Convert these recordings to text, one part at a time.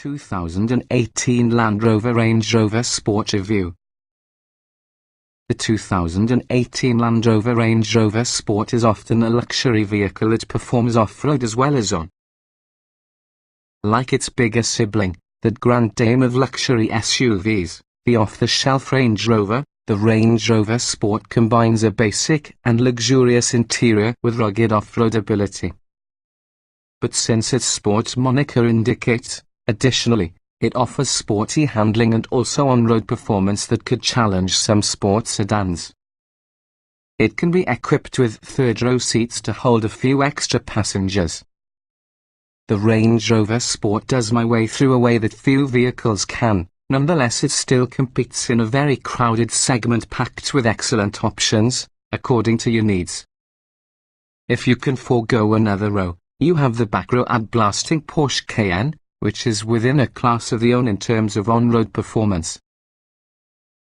2018 Land Rover Range Rover Sport Review. The 2018 Land Rover Range Rover Sport is often a luxury vehicle that performs off-road as well as on. Like its bigger sibling, the grand dame of luxury SUVs, the off-the-shelf Range Rover, the Range Rover Sport combines a basic and luxurious interior with rugged off-road ability. But since its sports moniker indicates, additionally, it offers sporty handling and also on-road performance that could challenge some sports sedans. It can be equipped with third-row seats to hold a few extra passengers. The Range Rover Sport does my way through a way that few vehicles can. Nonetheless, it still competes in a very crowded segment packed with excellent options, according to your needs. If you can forego another row, you have the back row ad-blasting Porsche Cayenne, which is within a class of their own in terms of on-road performance.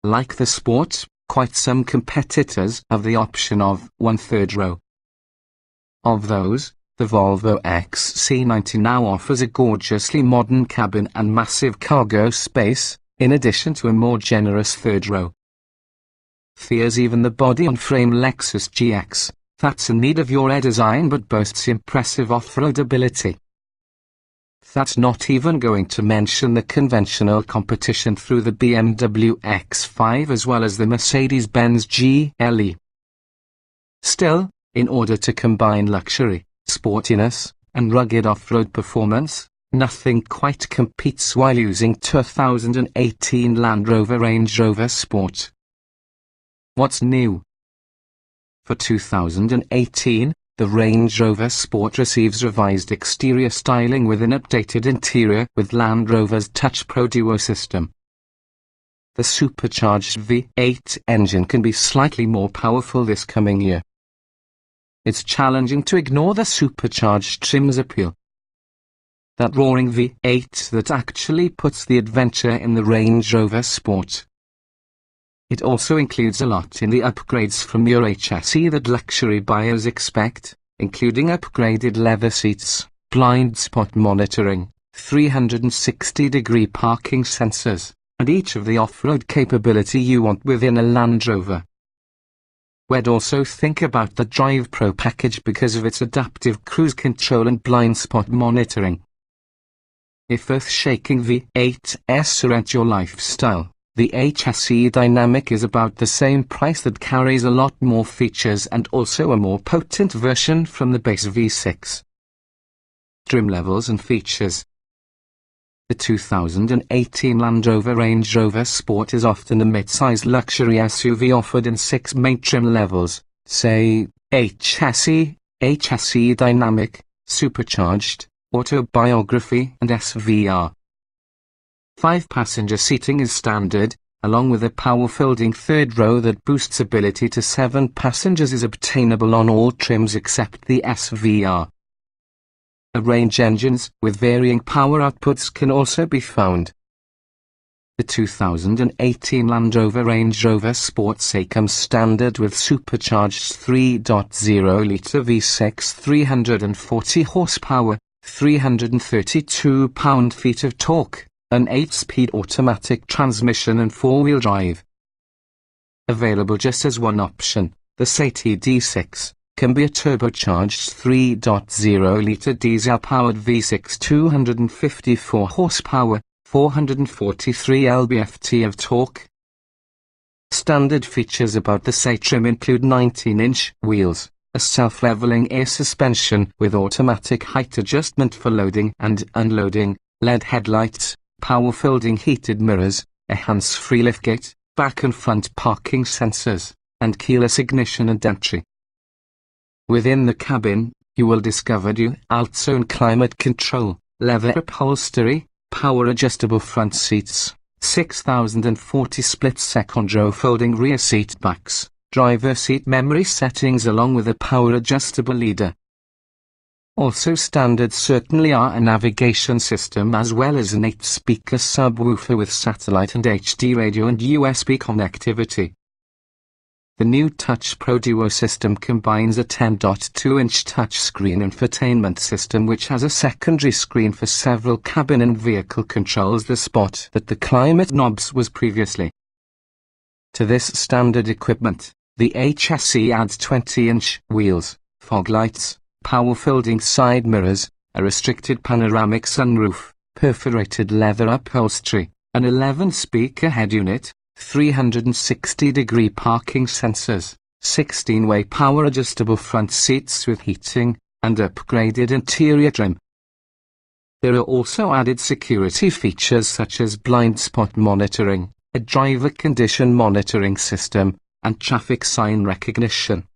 Like the Sport, quite some competitors have the option of one-third row. Of those, the Volvo XC90 now offers a gorgeously modern cabin and massive cargo space, in addition to a more generous third row. There's even the body-on-frame Lexus GX, that's in need of your redesign but boasts impressive off-road ability. That's not even going to mention the conventional competition through the BMW X5 as well as the Mercedes-Benz GLE. Still, in order to combine luxury, sportiness, and rugged off-road performance, nothing quite competes while using 2018 Land Rover Range Rover Sport. What's new? For 2018, the Range Rover Sport receives revised exterior styling with an updated interior with Land Rover's Touch Pro Duo system. The supercharged V8 engine can be slightly more powerful this coming year. It's challenging to ignore the supercharged trim's appeal. That roaring V8 that actually puts the adventure in the Range Rover Sport. It also includes a lot in the upgrades from your HSE that luxury buyers expect, including upgraded leather seats, blind spot monitoring, 360-degree parking sensors, and each of the off-road capability you want within a Land Rover. We'd also think about the Drive Pro package because of its adaptive cruise control and blind spot monitoring. If earth-shaking V8s are your lifestyle, the HSE Dynamic is about the same price that carries a lot more features and also a more potent version from the base V6. Trim levels and features. The 2018 Land Rover Range Rover Sport is often a mid-sized luxury SUV offered in 6 main trim levels, say, HSE, HSE Dynamic, Supercharged, Autobiography and SVR. 5-passenger seating is standard, along with a power-folding third row that boosts ability to 7 passengers is obtainable on all trims except the SVR. Range engines with varying power outputs can also be found. The 2018 Land Rover Range Rover Sport comes standard with supercharged 3.0-litre V6 340 horsepower, 332 pound-feet of torque, an 8-speed automatic transmission and 4-wheel drive. Available just as one option, the SATI D6, can be a turbocharged 3.0-litre diesel-powered V6 254 horsepower, 443 lb-ft of torque. Standard features about the SATI trim include 19-inch wheels, a self-leveling air suspension with automatic height adjustment for loading and unloading, LED headlights, power-folding heated mirrors, a hands-free liftgate, back and front parking sensors, and keyless ignition and entry. Within the cabin, you will discover dual zone climate control, leather upholstery, power-adjustable front seats, 6,040 split-second row folding rear seat backs, driver seat memory settings along with a power-adjustable leader. Also standard certainly are a navigation system as well as an 8-speaker subwoofer with satellite and HD radio and USB connectivity. The new Touch Pro Duo system combines a 10.2-inch touchscreen infotainment system which has a secondary screen for several cabin and vehicle controls, the spot that the climate knobs was previously. To this standard equipment, the HSE adds 20-inch wheels, fog lights, power-folding side mirrors, a restricted panoramic sunroof, perforated leather upholstery, an 11-speaker head unit, 360-degree parking sensors, 16-way power-adjustable front seats with heating, and upgraded interior trim. There are also added security features such as blind spot monitoring, a driver condition monitoring system, and traffic sign recognition.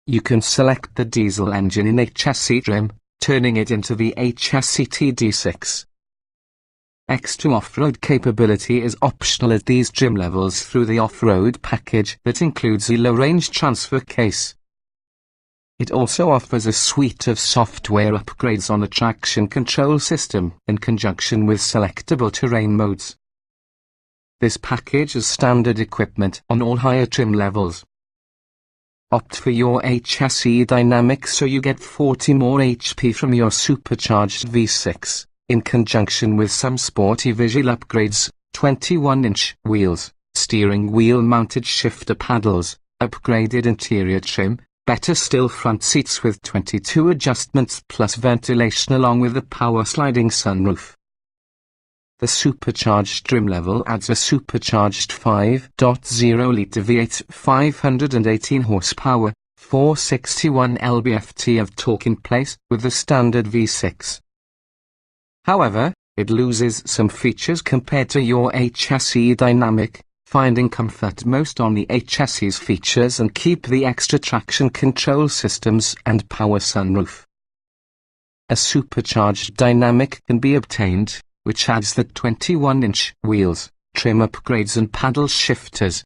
You can select the diesel engine in HSE trim, turning it into the HSE TD6. Extra off-road capability is optional at these trim levels through the off-road package that includes a low-range transfer case. It also offers a suite of software upgrades on the traction control system in conjunction with selectable terrain modes. This package is standard equipment on all higher trim levels. Opt for your HSE Dynamic so you get 40 more HP from your supercharged V6. In conjunction with some sporty visual upgrades, 21-inch wheels, steering wheel mounted shifter paddles, upgraded interior trim, better still front seats with 22 adjustments plus ventilation along with a power sliding sunroof. The supercharged trim level adds a supercharged 5.0-litre V8 518 horsepower, 461 lb-ft of torque in place with the standard V6. However, it loses some features compared to your HSE Dynamic, finding comfort most on the HSE's features and keep the extra traction control systems and power sunroof. A supercharged Dynamic can be obtained, which adds the 21-inch wheels, trim upgrades and paddle shifters.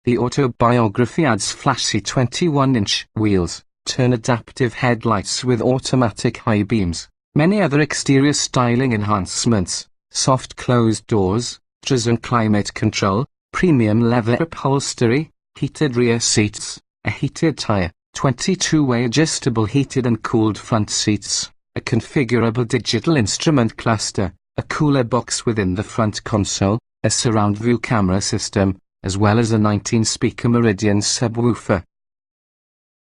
The Autobiography adds flashy 21-inch wheels, turn-adaptive headlights with automatic high beams, many other exterior styling enhancements, soft closed doors, and climate control, premium leather upholstery, heated rear seats, a heated tire, 22-way adjustable heated and cooled front seats, a configurable digital instrument cluster, a cooler box within the front console, a surround view camera system, as well as a 19-speaker Meridian subwoofer.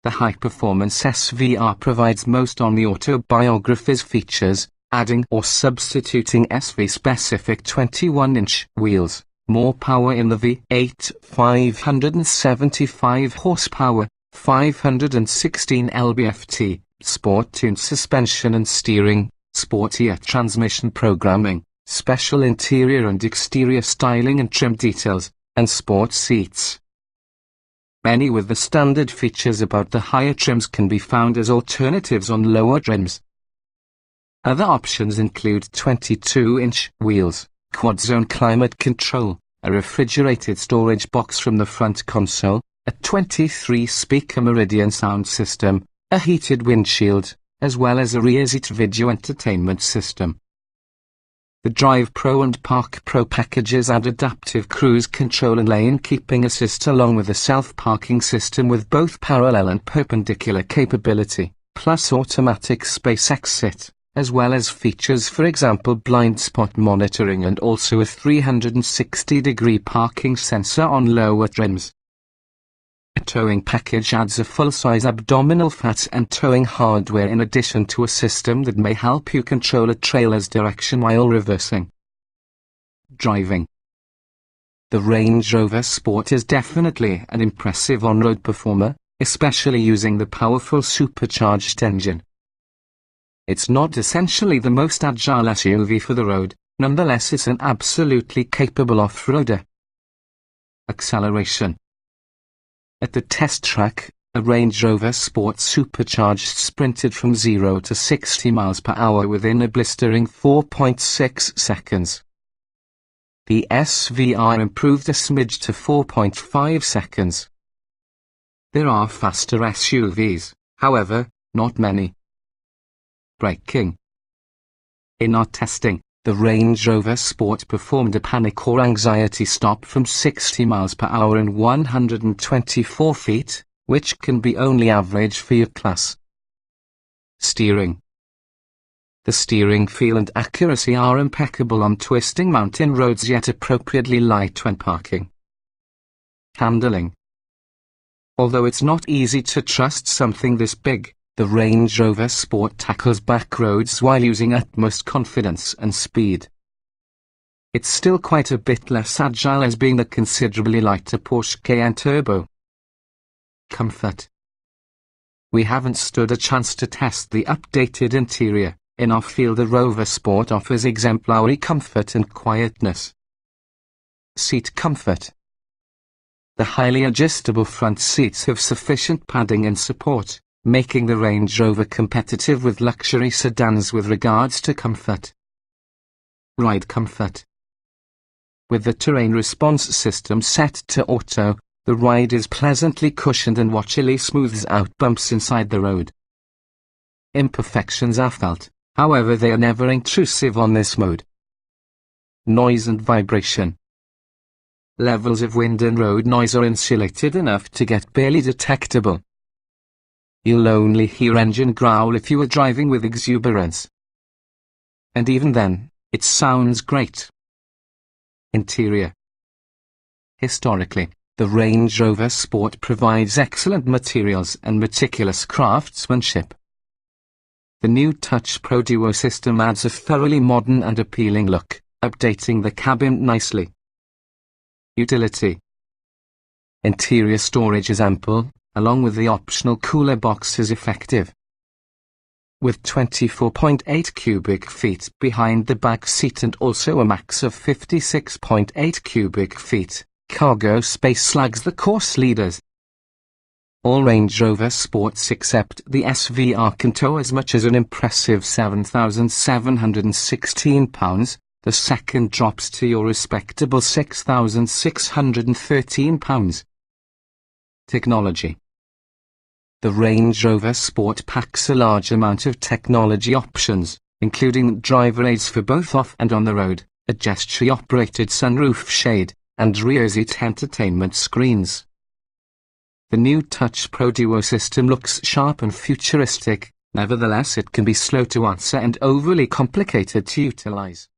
The high-performance SVR provides most on the Autobiography's features, adding or substituting SV-specific 21-inch wheels, more power in the V8 575 horsepower, 516 lb-ft, sport-tuned suspension and steering, sportier transmission programming, special interior and exterior styling and trim details, and sport seats. Many with the standard features about the higher trims can be found as alternatives on lower trims. Other options include 22-inch wheels, quad-zone climate control, a refrigerated storage box from the front console, a 23-speaker Meridian sound system, a heated windshield, as well as a rear-seat video entertainment system. The Drive Pro and Park Pro packages add adaptive cruise control and lane keeping assist along with a self-parking system with both parallel and perpendicular capability, plus automatic space exit, as well as features for example blind spot monitoring and also a 360-degree parking sensor on lower trims. A towing package adds a full-size abdominal fat and towing hardware in addition to a system that may help you control a trailer's direction while reversing. Driving. The Range Rover Sport is definitely an impressive on-road performer, especially using the powerful supercharged engine. It's not essentially the most agile SUV for the road, nonetheless it's an absolutely capable off-roader. Acceleration. At the test track, a Range Rover Sport supercharged sprinted from 0 to 60 miles per hour within a blistering 4.6 seconds. The SVR improved a smidge to 4.5 seconds. There are faster SUVs, however, not many. Braking. In our testing, the Range Rover Sport performed a panic or anxiety stop from 60 miles per hour and 124 feet, which can be only average for your class. Steering. The steering feel and accuracy are impeccable on twisting mountain roads, yet appropriately light when parking. Handling. Although it's not easy to trust something this big, the Range Rover Sport tackles back roads while using utmost confidence and speed. It's still quite a bit less agile as being the considerably lighter Porsche Cayenne Turbo. Comfort. We haven't stood a chance to test the updated interior. In our field, the Rover Sport offers exemplary comfort and quietness. Seat comfort. The highly adjustable front seats have sufficient padding and support, making the Range Rover competitive with luxury sedans with regards to comfort. Ride comfort. With the terrain response system set to auto, the ride is pleasantly cushioned and watchily smooths out bumps inside the road. Imperfections are felt, however they are never intrusive on this mode. Noise and vibration. Levels of wind and road noise are insulated enough to get barely detectable. You'll only hear engine growl if you are driving with exuberance. And even then, it sounds great. Interior. Historically, the Range Rover Sport provides excellent materials and meticulous craftsmanship. The new Touch Pro Duo system adds a thoroughly modern and appealing look, updating the cabin nicely. Utility. Interior storage is ample, along with the optional cooler box is effective. With 24.8 cubic feet behind the back seat and also a max of 56.8 cubic feet, cargo space slugs the course leaders. All Range Rover Sports except the SVR can tow as much as an impressive £7,716, the second drops to your respectable £6,613. Technology. The Range Rover Sport packs a large amount of technology options, including driver aids for both off and on the road, a gesture-operated sunroof shade, and rear seat entertainment screens. The new Touch Pro Duo system looks sharp and futuristic, nevertheless it can be slow to answer and overly complicated to utilize.